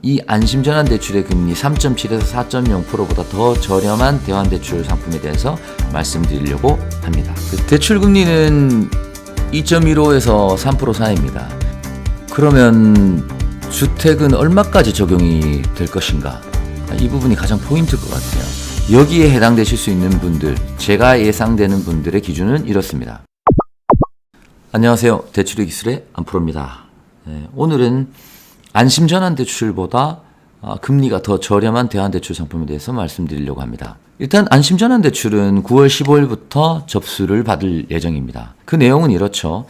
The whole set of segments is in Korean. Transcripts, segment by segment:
이 안심전환대출의 금리 3.7에서 4.0%보다 더 저렴한 대환대출 상품에 대해서 말씀드리려고 합니다. 대출금리는 2.15에서 3% 사이입니다. 그러면 주택은 얼마까지 적용이 될 것인가? 이 부분이 가장 포인트일 것 같아요. 여기에 해당되실 수 있는 분들, 제가 예상되는 분들의 기준은 이렇습니다. 안녕하세요. 대출의 기술의 안프로입니다. 오늘은 안심전환대출보다 금리가 더 저렴한 대환대출 상품에 대해서 말씀드리려고 합니다. 일단 안심전환대출은 9월 15일부터 접수를 받을 예정입니다. 그 내용은 이렇죠.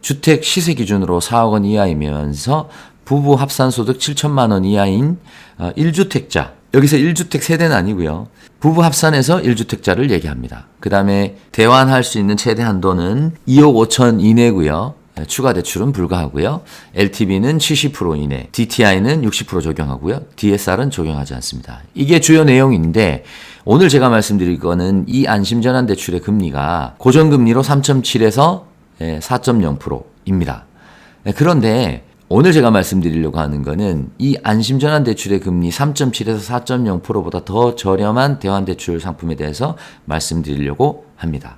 주택 시세 기준으로 4억 원 이하이면서 부부 합산소득 7천만 원 이하인 1주택자, 여기서 1주택 세대는 아니고요. 부부 합산해서 1주택자를 얘기합니다. 그 다음에 대환할 수 있는 최대 한도는 2억 5천 이내고요. 추가 대출은 불가하고요. LTV는 70% 이내, DTI는 60% 적용하고요. DSR은 적용하지 않습니다. 이게 주요 내용인데 오늘 제가 말씀드릴 거는 이 안심전환대출의 금리가 고정금리로 3.7에서 4.0%입니다. 그런데 오늘 제가 말씀드리려고 하는 거는 이 안심전환대출의 금리 3.7에서 4.0%보다 더 저렴한 대환대출 상품에 대해서 말씀드리려고 합니다.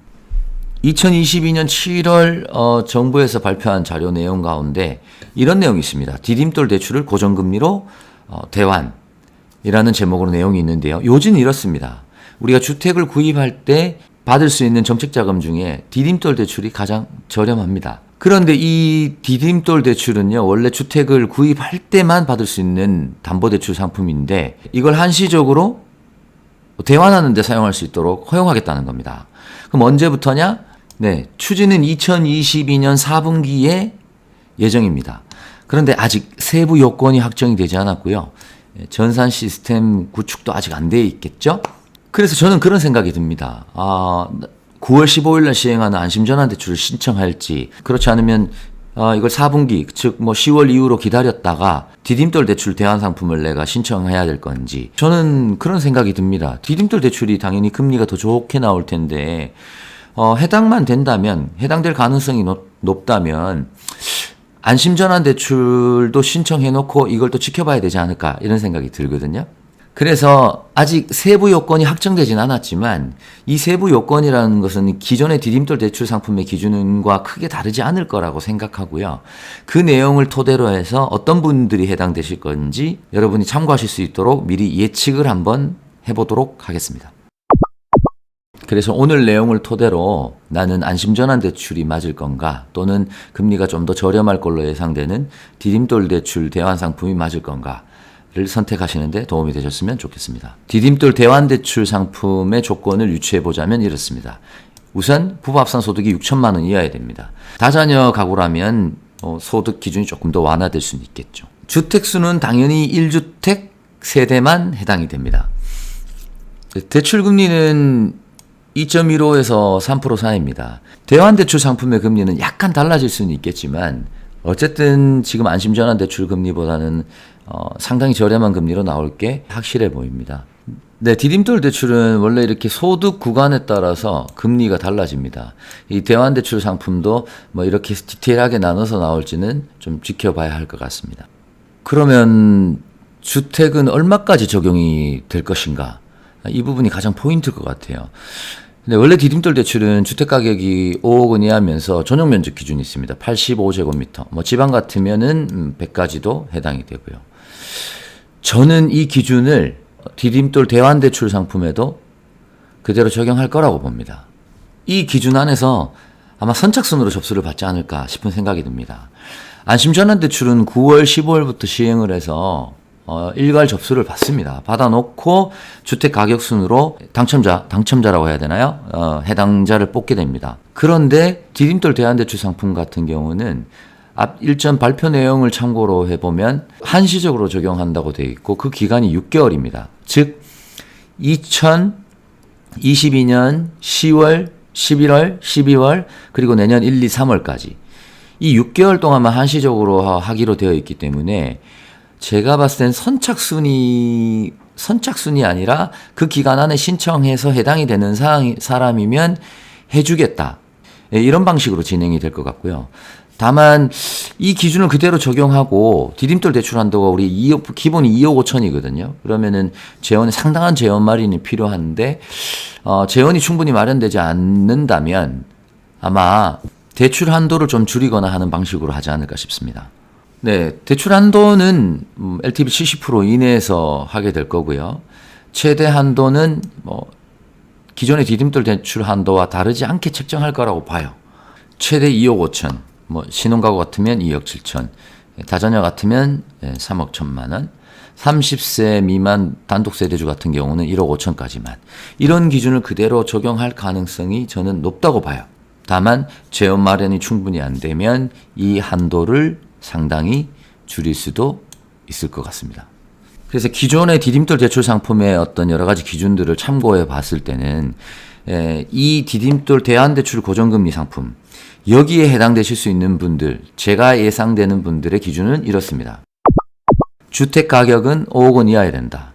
2022년 7월 정부에서 발표한 자료 내용 가운데 이런 내용이 있습니다. 디딤돌 대출을 고정금리로 대환이라는 제목으로 내용이 있는데요. 요지는 이렇습니다. 우리가 주택을 구입할 때 받을 수 있는 정책자금 중에 디딤돌 대출이 가장 저렴합니다. 그런데 이 디딤돌 대출은요, 원래 주택을 구입할 때만 받을 수 있는 담보대출 상품인데 이걸 한시적으로 대환하는 데 사용할 수 있도록 허용하겠다는 겁니다. 그럼 언제부터냐? 추진은 2022년 4분기에 예정입니다. 그런데 아직 세부 요건이 확정이 되지 않았고요. 전산 시스템 구축도 아직 안 돼 있겠죠? 그래서 저는 그런 생각이 듭니다. 9월 15일 날 시행하는 안심전환대출을 신청할지, 그렇지 않으면 이걸 4분기, 즉 10월 이후로 기다렸다가 디딤돌 대출 대환 상품을 내가 신청해야 될 건지, 저는 그런 생각이 듭니다. 디딤돌 대출이 당연히 금리가 더 좋게 나올 텐데 해당만 된다면, 해당될 가능성이 높다면 안심전환대출도 신청해놓고 이걸 또 지켜봐야 되지 않을까, 이런 생각이 들거든요. 그래서 아직 세부 요건이 확정되진 않았지만 이 세부 요건이라는 것은 기존의 디딤돌 대출 상품의 기준과 크게 다르지 않을 거라고 생각하고요. 그 내용을 토대로 해서 어떤 분들이 해당되실 건지 여러분이 참고하실 수 있도록 미리 예측을 한번 해보도록 하겠습니다. 그래서 오늘 내용을 토대로 나는 안심전환대출이 맞을 건가, 또는 금리가 좀 더 저렴할 걸로 예상되는 디딤돌 대출 대환 상품이 맞을 건가 를 선택하시는데 도움이 되셨으면 좋겠습니다. 디딤돌 대환대출 상품의 조건을 유추해보자면 이렇습니다. 우선 부부 합산 소득이 6천만 원 이하야 됩니다. 다자녀 가구라면 소득 기준이 조금 더 완화될 수는 있겠죠. 주택수는 당연히 1주택 세대만 해당이 됩니다. 대출금리는 2.15에서 3% 사이입니다. 대환대출 상품의 금리는 약간 달라질 수는 있겠지만 어쨌든 지금 안심전환대출 금리보다는 상당히 저렴한 금리로 나올 게 확실해 보입니다. 디딤돌 대출은 원래 이렇게 소득 구간에 따라서 금리가 달라집니다. 이 대환대출 상품도 이렇게 디테일하게 나눠서 나올지는 좀 지켜봐야 할 것 같습니다. 그러면 주택은 얼마까지 적용이 될 것인가? 이 부분이 가장 포인트일 것 같아요. 근데 원래 디딤돌 대출은 주택 가격이 5억 원 이하면서 전용 면적 기준이 있습니다. 85제곱미터. 지방 같으면은 100까지도 해당이 되고요. 저는 이 기준을 디딤돌 대환대출 상품에도 그대로 적용할 거라고 봅니다. 이 기준 안에서 아마 선착순으로 접수를 받지 않을까 싶은 생각이 듭니다. 안심전환대출은 9월 15일부터 시행을 해서 일괄 접수를 받습니다. 받아놓고 주택 가격 순으로 당첨자라고 해야 되나요? 해당자를 뽑게 됩니다. 그런데 디딤돌 대환대출 상품 같은 경우는 앞 일전 발표 내용을 참고로 해보면 한시적으로 적용한다고 되어 있고 그 기간이 6개월입니다. 즉 2022년 10월, 11월, 12월 그리고 내년 1, 2, 3월까지 이 6개월 동안만 한시적으로 하기로 되어 있기 때문에 제가 봤을 땐 선착순이 아니라 그 기간 안에 신청해서 해당이 되는 사람이면 해주겠다. 이런 방식으로 진행이 될 것 같고요. 다만 이 기준을 그대로 적용하고 디딤돌 대출 한도가 우리 기본이 2억 5천이거든요. 그러면은 상당한 재원 마련이 필요한데 재원이 충분히 마련되지 않는다면 아마 대출 한도를 좀 줄이거나 하는 방식으로 하지 않을까 싶습니다. 네, 대출 한도는 LTV 70% 이내에서 하게 될 거고요. 최대 한도는 기존의 디딤돌 대출 한도와 다르지 않게 책정할 거라고 봐요. 최대 2억 5천, 신혼가구 같으면 2억 7천, 다자녀 같으면 3억 1천만 원, 30세 미만 단독세대주 같은 경우는 1억 5천까지만. 이런 기준을 그대로 적용할 가능성이 저는 높다고 봐요. 다만 재원 마련이 충분히 안 되면 이 한도를 상당히 줄일 수도 있을 것 같습니다. 그래서 기존의 디딤돌 대출 상품의 어떤 여러 가지 기준들을 참고해 봤을 때는 이 디딤돌 대환대출 고정금리 상품, 여기에 해당되실 수 있는 분들, 제가 예상되는 분들의 기준은 이렇습니다. 주택 가격은 5억 원 이하여야 된다.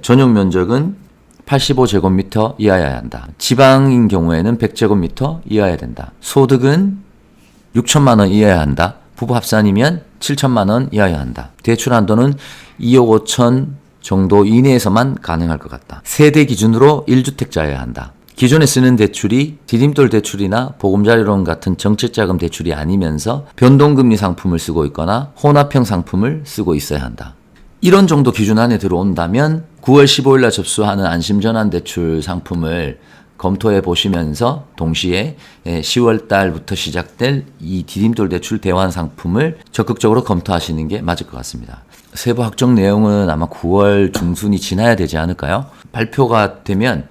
전용 면적은 85제곱미터 이하여야 한다. 지방인 경우에는 100제곱미터 이하여야 된다. 소득은 6천만 원 이하여야 한다. 부부 합산이면 7천만 원 이하여야 한다. 대출 한도는 2억 5천 정도 이내에서만 가능할 것 같다. 세대 기준으로 1주택자여야 한다. 기존에 쓰는 대출이 디딤돌 대출이나 보금자리론 같은 정책자금 대출이 아니면서 변동금리 상품을 쓰고 있거나 혼합형 상품을 쓰고 있어야 한다. 이런 정도 기준 안에 들어온다면 9월 15일 날 접수하는 안심전환대출 상품을 검토해 보시면서 동시에 10월 달부터 시작될 이 디딤돌 대출 대환 상품을 적극적으로 검토하시는 게 맞을 것 같습니다. 세부 확정 내용은 아마 9월 중순이 지나야 되지 않을까요? 발표가 되면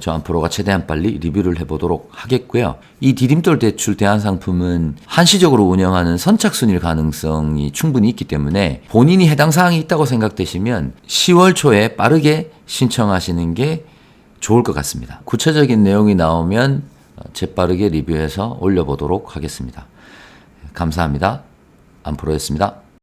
저 안프로가 최대한 빨리 리뷰를 해보도록 하겠고요. 이 디딤돌 대출 대환 상품은 한시적으로 운영하는 선착순일 가능성이 충분히 있기 때문에 본인이 해당 사항이 있다고 생각되시면 10월 초에 빠르게 신청하시는 게 좋을 것 같습니다. 구체적인 내용이 나오면 재빠르게 리뷰해서 올려보도록 하겠습니다. 감사합니다. 안프로였습니다.